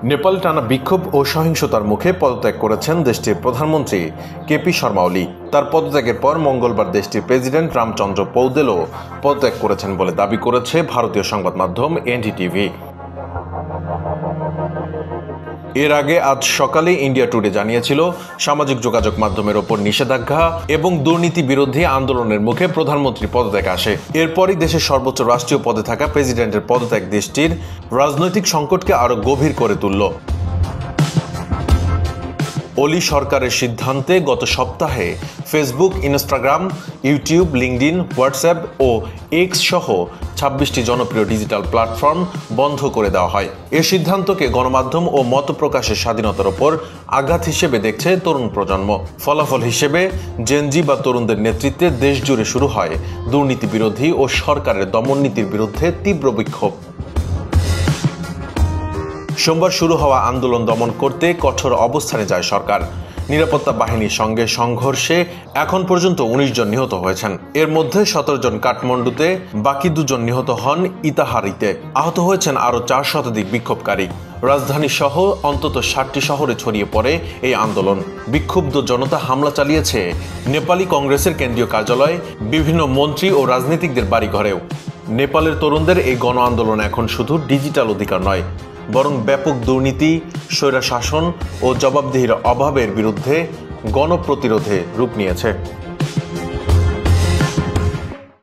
নেপালে টানা বিক্ষোভ ও সহিংসতার মুখে পদত্যাগ করেছেন দেশটির প্রধানমন্ত্রী কেপি শর্মা ওলি। তার পদত্যাগের পর মঙ্গলবার দেশটির প্রেসিডেন্ট রামচন্দ্র পৌদেলও পদত্যাগ করেছেন বলে দাবি করেছে ভারতীয় সংবাদ মাধ্যম এনডিটিভি। এর আগে আজ সকালে ইন্ডিয়া টুডে জানিয়েছিল, সামাজিক যোগাযোগ মাধ্যমের ওপর নিষেধাজ্ঞা এবং দুর্নীতি বিরোধী আন্দোলনের মুখে প্রধানমন্ত্রীর পদত্যাগ আসে। এরপরই দেশের সর্বোচ্চ রাষ্ট্রীয় পদে থাকা প্রেসিডেন্টের পদত্যাগ দেশটির রাজনৈতিক সংকটকে আরও গভীর করে তুলল। ওলি সরকারের সিদ্ধান্তে গত সপ্তাহে Facebook, Instagram, YouTube, LinkedIn, WhatsApp ও এক্স সহ 26টি জনপ্রিয় ডিজিটাল প্ল্যাটফর্ম বন্ধ করে দেওয়া হয়। এ সিদ্ধান্তকে গণমাধ্যম ও মত প্রকাশের স্বাধীনতার ওপর আঘাত হিসেবে দেখছে তরুণ প্রজন্ম। ফলাফল হিসেবে জেনজি বা তরুণদের নেতৃত্বে দেশ জুড়ে শুরু হয় দুর্নীতি বিরোধী ও সরকারের দমন নীতির বিরুদ্ধে তীব্র বিক্ষোভ। সোমবার শুরু হওয়া আন্দোলন দমন করতে কঠোর অবস্থানে যায় সরকার। নিরাপত্তা বাহিনীর সঙ্গে সংঘর্ষে এখন পর্যন্ত 19 জন নিহত হয়েছেন। এর মধ্যে 17 জন কাঠমান্ডুতে, বাকি 2 জন নিহত হন ইতাহারিতে। আহত হয়েছেন আরও 4 শতাধিক বিক্ষোভকারী। রাজধানী সহ অন্তত 60টি শহরে ছড়িয়ে পড়ে এই আন্দোলন। বিক্ষুব্ধ জনতা হামলা চালিয়েছে নেপালি কংগ্রেসের কেন্দ্রীয় কার্যালয়, বিভিন্ন মন্ত্রী ও রাজনীতিকদের বাড়িঘরেও। নেপালের তরুণদের এই গণ আন্দোলন এখন শুধু ডিজিটাল অধিকার নয়, বরং ব্যাপক দুর্নীতি, স্বৈরশাসন ও জবাবদিহির অভাবের বিরুদ্ধে গণপ্রতিরোধে রূপ নিয়েছে।